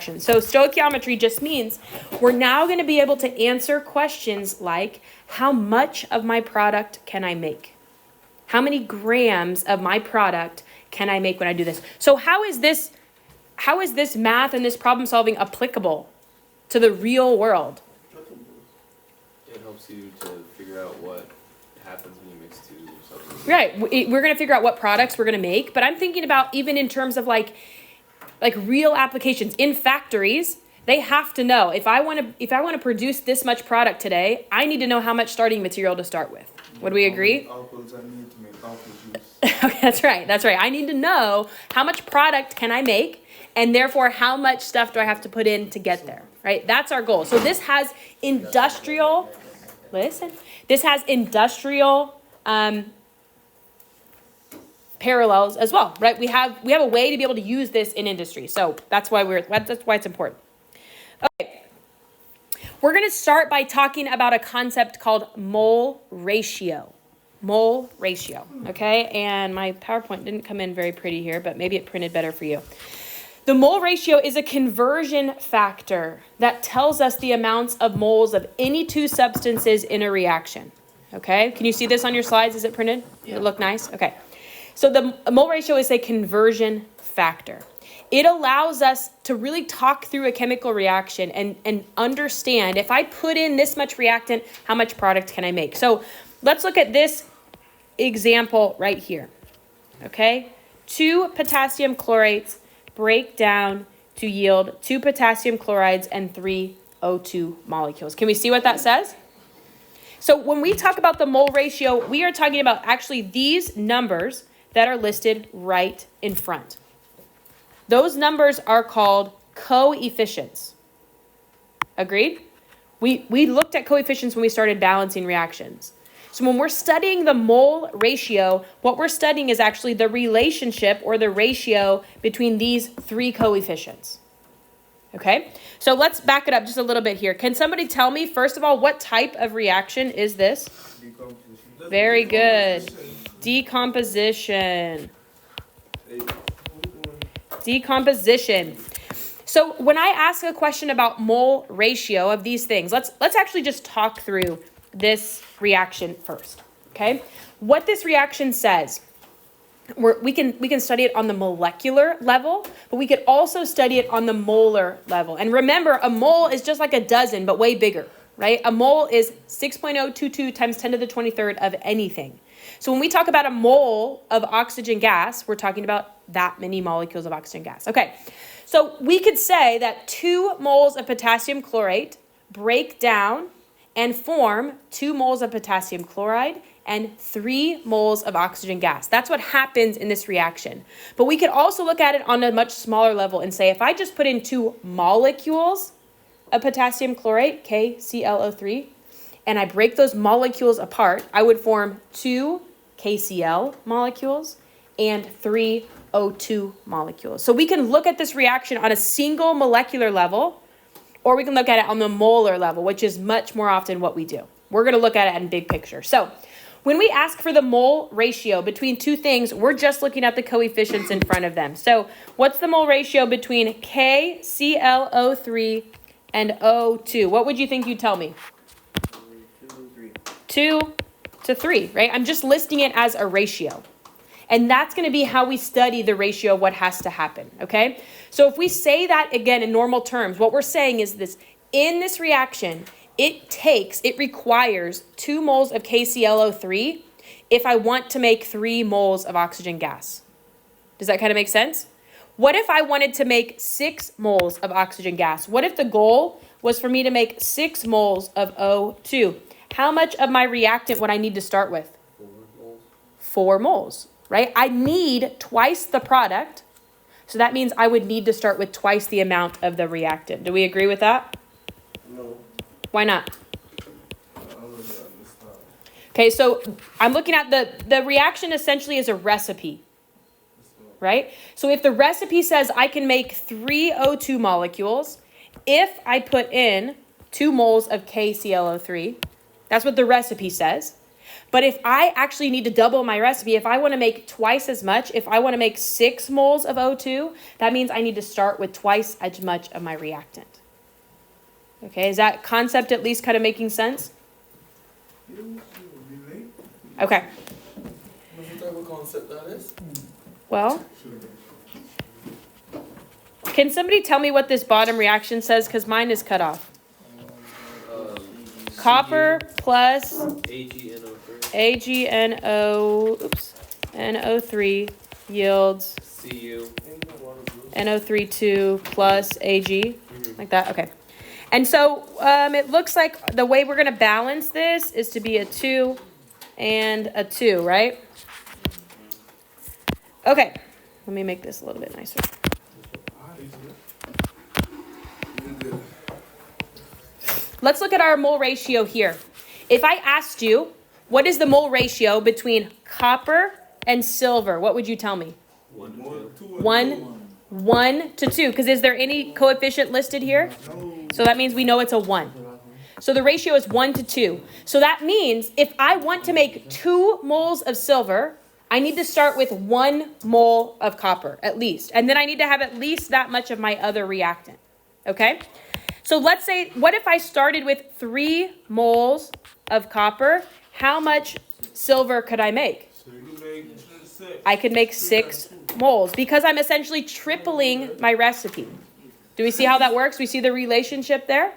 reaction. So stoichiometry just means we're now going to be able to answer questions like, how much of my product can I make? How many grams of my product can I make when I do this? So how is this math and this problem solving applicable to the real world? It helps you to figure out what happens when you mix two substances. Right. We're going to figure out what products we're going to make, but I'm thinking about even in terms of like real applications in factories. They have to know if I want to produce this much product today, I need to know how much starting material to start with. Would we agree? Apples I need to make apple juice. Okay, that's right. I need to know how much product can I make, and therefore how much stuff do I have to put in to get there, right? That's our goal. So this has industrial parallels as well, right? We have a way to be able to use this in industry. So that's why it's important. Okay. We're going to start by talking about a concept called mole ratio. Mole ratio, okay? And my PowerPoint didn't come in very pretty here, but maybe it printed better for you. The mole ratio is a conversion factor that tells us the amounts of moles of any two substances in a reaction, okay? Can you see this on your slides? Is it printed? Does it look nice? Okay. So the mole ratio is a conversion factor. It allows us to really talk through a chemical reaction and understand, if I put in this much reactant, how much product can I make? So let's look at this example right here, okay? 2 potassium chlorates break down to yield 2 potassium chlorides and 3 O2 molecules. Can we see what that says? So when we talk about the mole ratio, we are talking about actually these numbers that are listed right in front. Those numbers are called coefficients. Agreed? We looked at coefficients when we started balancing reactions. So when we're studying the mole ratio, what we're studying is actually the relationship or the ratio between these 3 coefficients. Okay? So let's back it up just a little bit here. Can somebody tell me, first of all, what type of reaction is this? Decomposition. Very good. Decomposition. Decomposition. So when I ask a question about mole ratio of these things, let's actually just talk through this reaction first, okay? What this reaction says, we can study it on the molecular level, but we could also study it on the molar level. And remember, a mole is just like a dozen, but way bigger, right? A mole is 6.022 times 10 to the 23rd of anything. So when we talk about a mole of oxygen gas, we're talking about that many molecules of oxygen gas. Okay, so we could say that 2 moles of potassium chlorate break down and form 2 moles of potassium chloride and 3 moles of oxygen gas. That's what happens in this reaction. But we could also look at it on a much smaller level and say, if I just put in 2 molecules of potassium chlorate, KClO3, and I break those molecules apart, I would form 2 KCl molecules and 3 O2 molecules. So we can look at this reaction on a single molecular level, or we can look at it on the molar level, which is much more often what we do. We're going to look at it in big picture. So when we ask for the mole ratio between 2 things, we're just looking at the coefficients in front of them. So what's the mole ratio between KClO3 and O2? What would you think you'd tell me? 2 to 3, right? I'm just listing it as a ratio. And that's going to be how we study the ratio of what has to happen, okay? So if we say that again in normal terms, what we're saying is this: in this reaction, it requires 2 moles of KClO3 if I want to make 3 moles of oxygen gas. Does that kind of make sense? What if I wanted to make 6 moles of oxygen gas? What if the goal was for me to make 6 moles of O2? How much of my reactant would I need to start with? 4 moles. 4 moles, right? I need twice the product. So that means I would need to start with twice the amount of the reactant. Do we agree with that? No. Why not? Okay, so I'm looking at the reaction essentially is a recipe, right? So if the recipe says I can make 3 O2 molecules, if I put in 2 moles of KClO3, that's what the recipe says. But if I actually need to double my recipe, if I want to make twice as much, if I want to make 6 moles of O2, that means I need to start with twice as much of my reactant. Okay, is that concept at least kind of making sense? Okay. What type of concept that is? Well, can somebody tell me what this bottom reaction says? Because mine is cut off. Copper plus NO3 yields NO3 plus Ag, like that. Okay. And so it looks like the way we're going to balance this is to be a 2 and a 2, right? Okay. Let me make this a little bit nicer. Let's look at our mole ratio here. If I asked you, what is the mole ratio between copper and silver? What would you tell me? 1 to 2. Because is there any coefficient listed here? So that means we know it's a 1. So the ratio is 1 to 2. So that means if I want to make 2 moles of silver, I need to start with 1 mole of copper, at least. And then I need to have at least that much of my other reactant. Okay? So let's say, what if I started with 3 moles of copper? How much silver could I make? I could make 6 moles because I'm essentially tripling my recipe. Do we see how that works? We see the relationship there?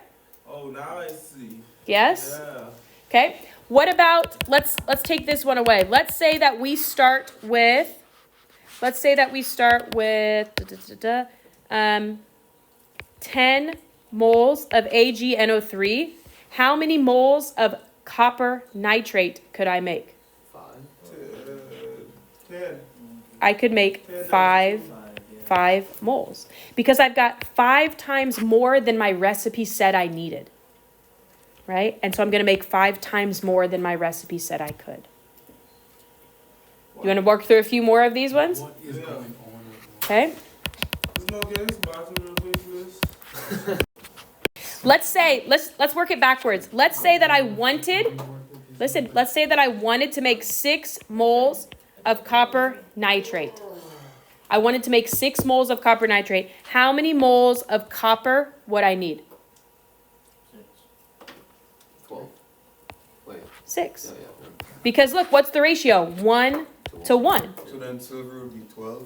Oh, now I see. Yes? Yeah. Okay. What about, let's take this one away. Let's say that we start with 10 moles of AgNO3. How many moles of copper nitrate could I make? 10. I could make 5 moles because I've got 5 times more than my recipe said I needed. Right? And so I'm going to make 5 times more than my recipe said I could. You want to work through a few more of these ones? What is going on? Okay. There's no gas bottom real quick for this. Let's say, let's work it backwards. Let's say that I wanted to make 6 moles of copper nitrate. I wanted to make 6 moles of copper nitrate. How many moles of copper would I need? 12. Wait. 6. Yeah. Because look, what's the ratio? 1 to 1. So then silver would be 12.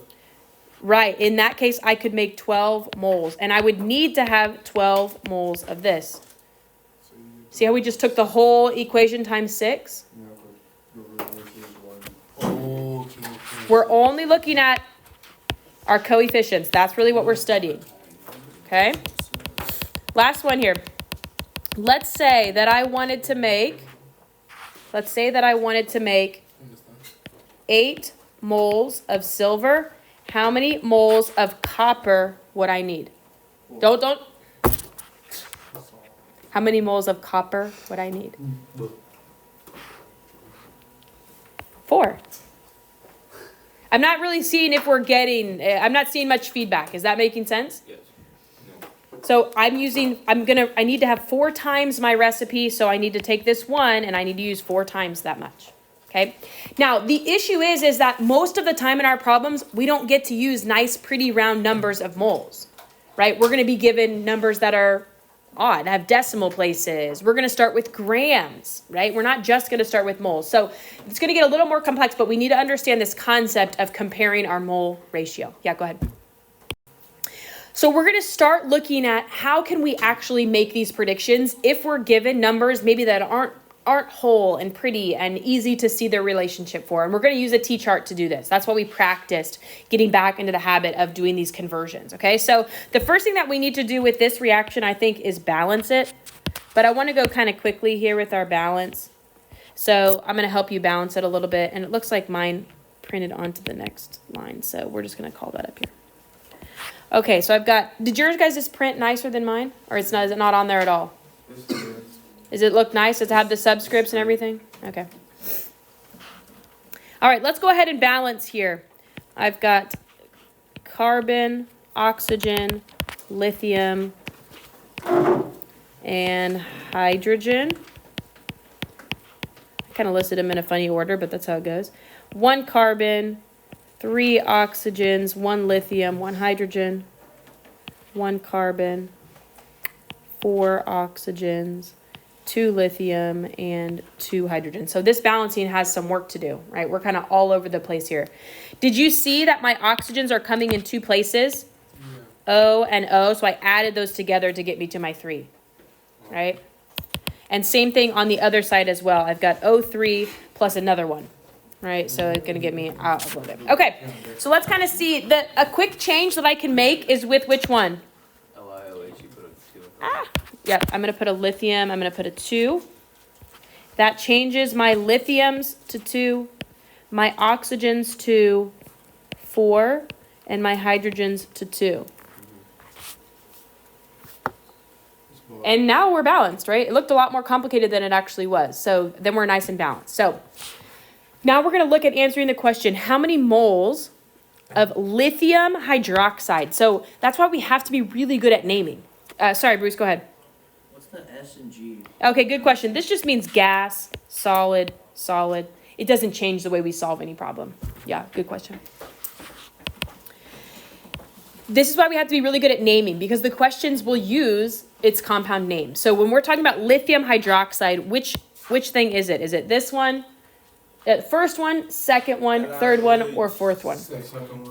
Right. In that case, I could make 12 moles. And I would need to have 12 moles of this. See how we just took the whole equation times 6? Yeah, but the reverse is 1. Okay. We're only looking at our coefficients. That's really what we're studying. Okay? Last one here. Let's say that I wanted to make 8 moles of silver. How many moles of copper would I need? Don't. How many moles of copper would I need? 4. I'm not really seeing if we're getting, I'm not seeing much feedback. Is that making sense? Yes. So I need to have 4 times my recipe. So I need to take this one and I need to use 4 times that much. Okay. Now the issue is that most of the time in our problems, we don't get to use nice, pretty round numbers of moles, right? We're going to be given numbers that are odd, have decimal places. We're going to start with grams, right? We're not just going to start with moles. So it's going to get a little more complex, but we need to understand this concept of comparing our mole ratio. Yeah, go ahead. So we're going to start looking at how can we actually make these predictions if we're given numbers maybe that aren't whole and pretty and easy to see their relationship for. And we're going to use a T-chart to do this. That's why we practiced getting back into the habit of doing these conversions. Okay, so the first thing that we need to do with this reaction, I think, is balance it. But I want to go kind of quickly here with our balance. So I'm going to help you balance it a little bit. And it looks like mine printed onto the next line. So we're just going to call that up here. Okay, so I've got, did yours guys' print nicer than mine? Or is it not on there at all? Does it look nice? Does it have the subscripts and everything? Okay. All right, let's go ahead and balance here. I've got carbon, oxygen, lithium, and hydrogen. kind of listed them in a funny order, but that's how it goes. 1 carbon, 3 oxygens, 1 lithium, 1 hydrogen, 1 carbon, 4 oxygens, 2 lithium, and 2 hydrogen. So this balancing has some work to do, right? We're kind of all over the place here. Did you see that my oxygens are coming in 2 places? Yeah. O and O. So I added those together to get me to my 3, right? And same thing on the other side as well. I've got O3 plus another one, right? So it's going to get me out a little bit. Okay, so let's kind of see. A quick change that I can make is with which one? LiOH, you put a 2. Yep, I'm going to put a lithium. I'm going to put a 2. That changes my lithiums to 2, my oxygens to 4, and my hydrogens to 2. And now we're balanced, right? It looked a lot more complicated than it actually was. So then we're nice and balanced. So now we're going to look at answering the question, how many moles of lithium hydroxide? So that's why we have to be really good at naming. Sorry, Bruce, go ahead. What's the S and G? Okay, good question. This just means gas, solid, solid. It doesn't change the way we solve any problem. Yeah, good question. This is why we have to be really good at naming, because the questions will use its compound name. So when we're talking about lithium hydroxide, which thing is it? Is it this one, first one, second one, third one, or fourth one?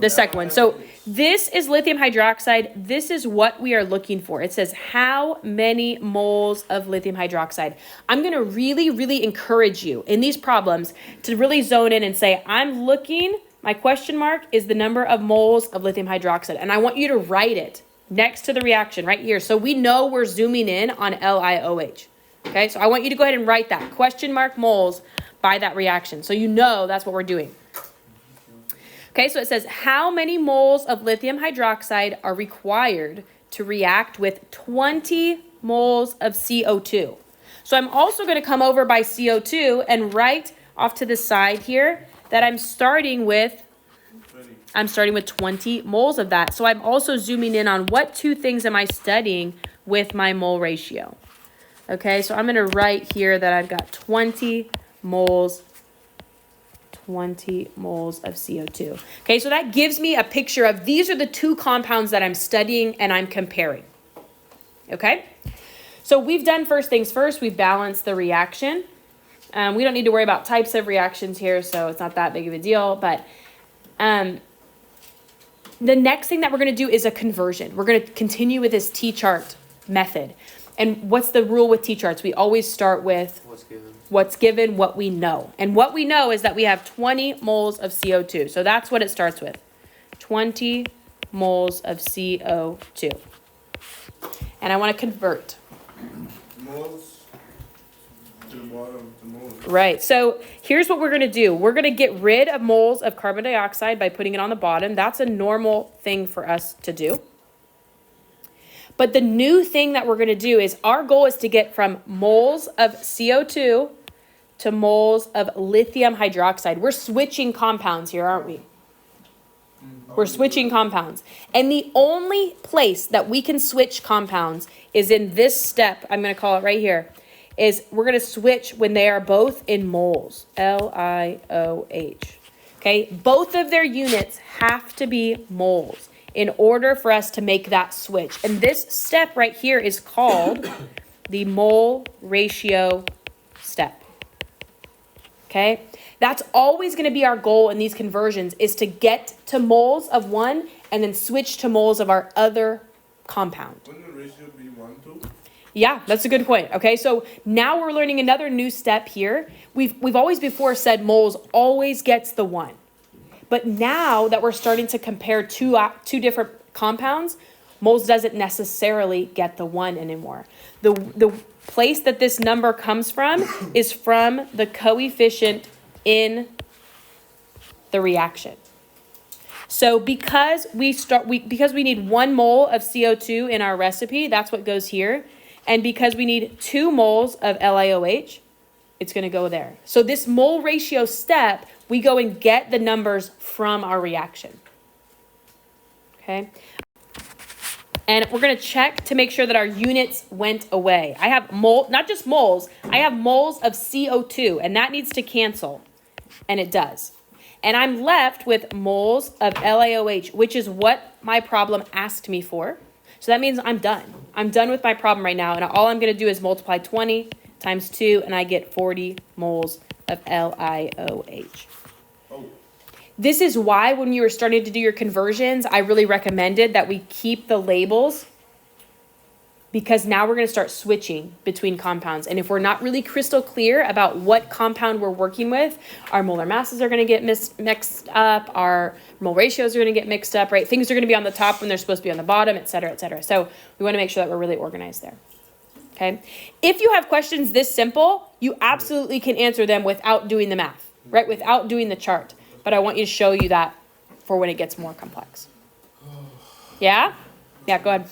The second one. So this is lithium hydroxide. This is what we are looking for. It says how many moles of lithium hydroxide. I'm going to really, really encourage you in these problems to really zone in and say, I'm looking, my question mark is the number of moles of lithium hydroxide. And I want you to write it next to the reaction right here. So we know we're zooming in on LiOH. Okay, so I want you to go ahead and write that question mark moles by that reaction. So you know that's what we're doing. Okay, so it says how many moles of lithium hydroxide are required to react with 20 moles of CO2. So I'm also going to come over by CO2 and write off to the side here that I'm starting with 20 moles of that. So I'm also zooming in on what 2 things am I studying with my mole ratio. Okay, so I'm going to write here that I've got 20 moles of CO2. Okay, so that gives me a picture of these are the 2 compounds that I'm studying and I'm comparing. Okay, so we've done first things first. We've balanced the reaction. We don't need to worry about types of reactions here, so it's not that big of a deal. But the next thing that we're going to do is a conversion. We're going to continue with this T-chart method. And what's the rule with T-charts? We always start with what's given, what we know. And what we know is that we have 20 moles of CO2. So that's what it starts with. 20 moles of CO2. And I want to convert. Moles to the bottom, the moles. Right. So here's what we're going to do. We're going to get rid of moles of carbon dioxide by putting it on the bottom. That's a normal thing for us to do. But the new thing that we're going to do is our goal is to get from moles of CO2 to moles of lithium hydroxide. We're switching compounds here, aren't we? We're switching compounds. And the only place that we can switch compounds is in this step. I'm going to call it right here. Is we're going to switch when they are both in moles. LiOH. Okay? Both of their units have to be moles in order for us to make that switch. And this step right here is called the mole ratio step. Okay? That's always going to be our goal in these conversions, is to get to moles of one and then switch to moles of our other compound. Wouldn't the ratio be 1 to? Yeah, that's a good point. Okay, so now we're learning another new step here. We've always before said moles always gets the 1. But now that we're starting to compare two different compounds, moles doesn't necessarily get the 1 anymore. The place that this number comes from is from the coefficient in the reaction. So because we need 1 mole of CO2 in our recipe, that's what goes here. And because we need 2 moles of LiOH, it's going to go there. So this mole ratio step, we go and get the numbers from our reaction. Okay? And we're going to check to make sure that our units went away. I have not just moles, I have moles of CO2, and that needs to cancel. And it does. And I'm left with moles of LaOH, which is what my problem asked me for. So that means I'm done. I'm done with my problem right now. And all I'm going to do is multiply 20 times 2, and I get 40 moles of LiOH. Oh. This is why when you were starting to do your conversions, I really recommended that we keep the labels, because now we're going to start switching between compounds. And if we're not really crystal clear about what compound we're working with, our molar masses are going to get mixed up, our mole ratios are going to get mixed up, right? Things are going to be on the top when they're supposed to be on the bottom, et cetera, et cetera. So we want to make sure that we're really organized there. Okay? If you have questions this simple, you absolutely can answer them without doing the math, right? Without doing the chart. But I want you to show you that for when it gets more complex. Yeah? Yeah, go ahead.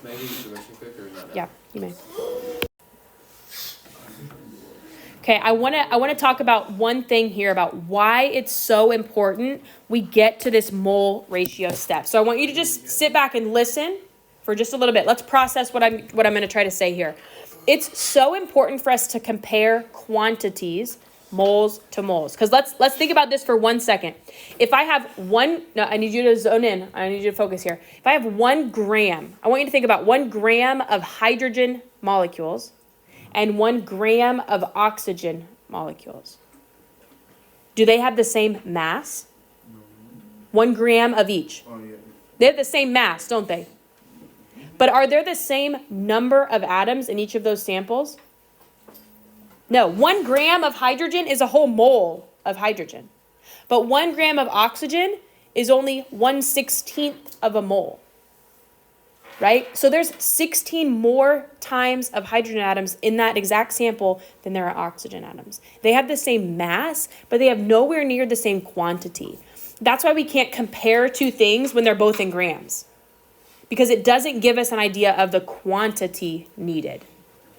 Maybe the question quick or not? Yeah, you may. Okay, I want to talk about one thing here about why it's so important we get to this mole ratio step. So I want you to just sit back and listen for just a little bit. Let's process what I'm going to try to say here. It's so important for us to compare quantities, moles to moles. Because let's think about this for 1 second. If I have I need you to zone in. I need you to focus here. If I have 1 gram, I want you to think about 1 gram of hydrogen molecules and 1 gram of oxygen molecules. Do they have the same mass? 1 gram of each. Oh, yeah. They have the same mass, don't they? But are there the same number of atoms in each of those samples? No, 1 gram of hydrogen is a whole mole of hydrogen. But 1 gram of oxygen is only 1/16 of a mole. Right? So there's 16 more times of hydrogen atoms in that exact sample than there are oxygen atoms. They have the same mass, but they have nowhere near the same quantity. That's why we can't compare two things when they're both in grams, because it doesn't give us an idea of the quantity needed.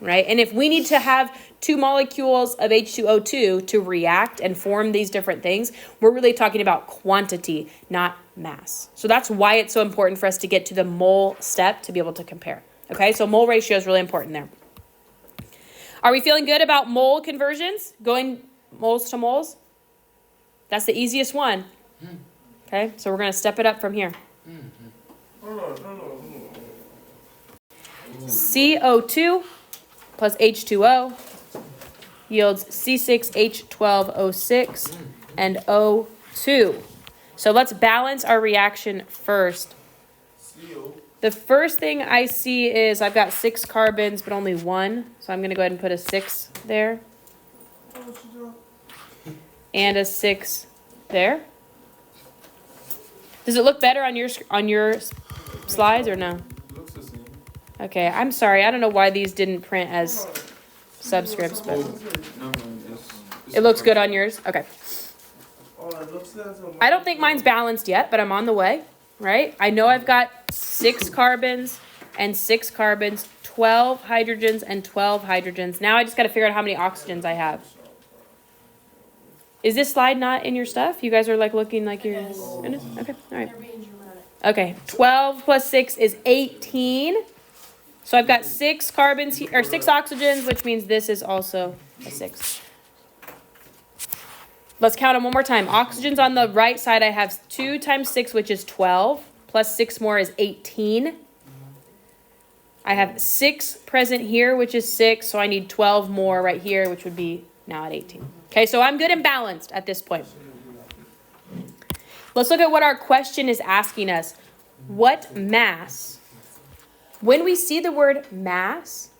Right? And if we need to have 2 molecules of H2O2 to react and form these different things, we're really talking about quantity, not mass. So that's why it's so important for us to get to the mole step to be able to compare. Okay, so mole ratio is really important there. Are we feeling good about mole conversions? Going moles to moles? That's the easiest one. Okay, so we're going to step it up from here. CO2 plus H2O yields C6H12O6 and O2. So let's balance our reaction first. The first thing I see is I've got 6 carbons, but only 1. So I'm going to go ahead and put a 6 there. And a 6 there. Does it look better on your slides or no? Looks the same. Okay, I'm sorry. I don't know why these didn't print as subscripts, but it looks good on yours. Okay. I don't think mine's balanced yet, but I'm on the way, right? I know I've got 6 carbons and 6 carbons, 12 hydrogens and 12 hydrogens. Now I just got to figure out how many oxygens I have. Is this slide not in your stuff? You guys are like looking like you're in it? Okay, all right. Okay, 12 plus 6 is 18. So I've got 6 carbons here, or 6 oxygens, which means this is also a 6. Let's count them one more time. Oxygens on the right side, I have 2 times 6, which is 12, plus 6 more is 18. I have 6 present here, which is 6, so I need 12 more right here, which would be now at 18. Okay, so I'm good and balanced at this point. Let's look at what our question is asking us. What mass? When we see the word mass,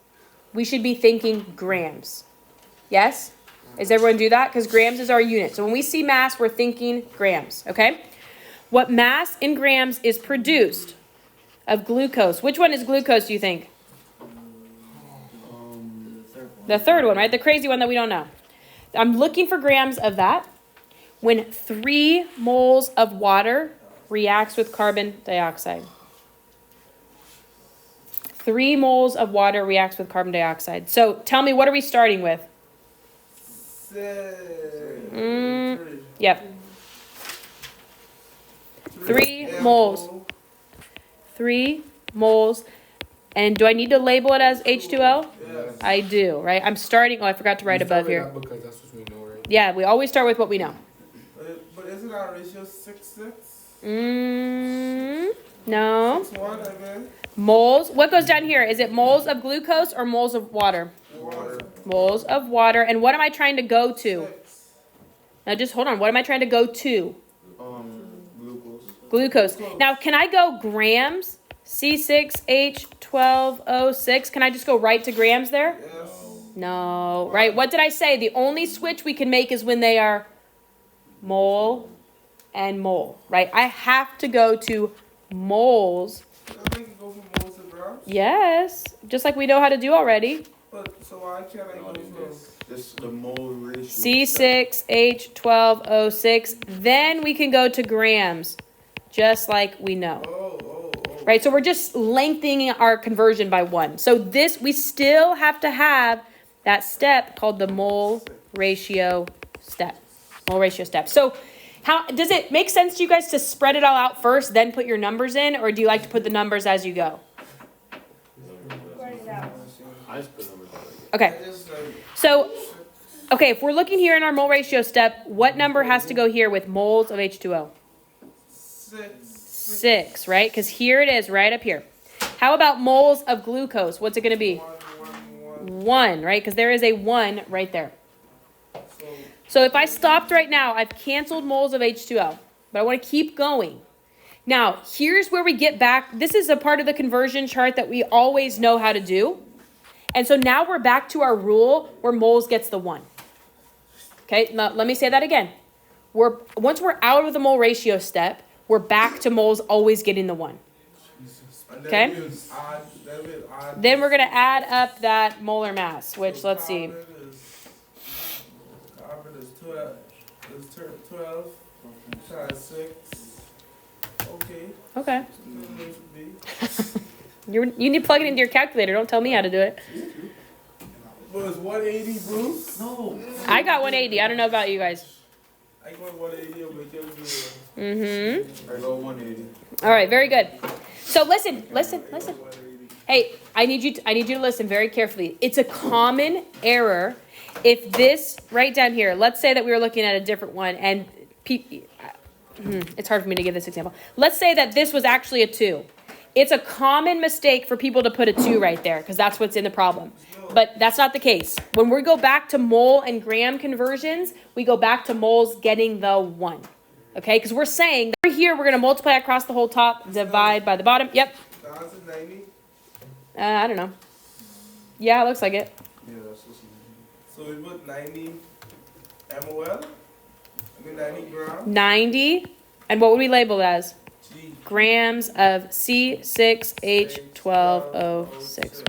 we should be thinking grams. Yes? Does everyone do that? Because grams is our unit. So when we see mass, we're thinking grams, okay? What mass in grams is produced of glucose? Which one is glucose, do you think? The third one, right? The crazy one that we don't know. I'm looking for grams of that. When 3 moles of water reacts with carbon dioxide. 3 moles of water reacts with carbon dioxide. So tell me, what are we starting with? Yep. 3 moles. 3 moles. And do I need to label it as H2O? Yes. I do, right? I'm starting, I forgot to write above here. Because that's what we know, right? Yeah, we always start with what we know. But isn't our ratio 6:6? No. 6:1, I mean. Moles. What goes down here? Is it moles of glucose or moles of water? Water. Moles of water. And what am I trying to go to? 6. Now just hold on. What am I trying to go to? Glucose. Glucose. Now, can I go grams? C6H12O6. Can I just go right to grams there? Yes. No. Right? What did I say? The only switch we can make is when they are mole and mole. Right? I have to go to moles. I think you go from moles to grams. Yes. Just like we know how to do already. But so why can't I go from This the mole ratio. C6H12O6. Then we can go to grams. Just like we know. oh. Right, so we're just lengthening our conversion by 1. So this, we still have to have that step called the mole ratio step. Mole ratio step. So how does it make sense to you guys to spread it all out first, then put your numbers in, or do you like to put the numbers as you go? I just put numbers on it. Okay, I just so, okay, if we're looking here in our mole ratio step, what number has to go here with moles of H2O? 6. 6, right? Because here it is, right up here. How about moles of glucose? What's it going to be? 1. 1, right? Because there is a 1 right there. So So if I stopped right now, I've canceled moles of H2O, but I want to keep going. Now, here's where we get back. This is a part of the conversion chart that we always know how to do. And so now we're back to our rule where moles gets the 1. Okay, now let me say that again. Once we're out of the mole ratio step, we're back to moles always getting the 1. and Okay. then we add, Then we're going to add up that molar mass, which let's see. Carbon is 12. Is 12 times 6. Okay. Okay. So this would be. You need to plug it into your calculator. Don't tell me how to do it. Well, it's 180, Bruce. No. I got 180. I don't know about you guys. I got 180 over here. Mm-hmm. I go 180. All right, very good. So listen. Hey, I need you to listen very carefully. It's a common error if this right down here, let's say that we were looking at a different one and it's hard for me to give this example. Let's say that this was actually a 2. It's a common mistake for people to put a 2 right there because that's what's in the problem. But that's not the case. When we go back to mole and gram conversions, we go back to moles getting the 1. Okay, because we're saying that here we're going to multiply across the whole top, divide by the bottom. Yep. 1,090. I don't know. Yeah, it looks like it. Yeah, that's what's So we put 90 MOL. 90 grams. 90. And what would we label it as? G. Grams of C6H12O6.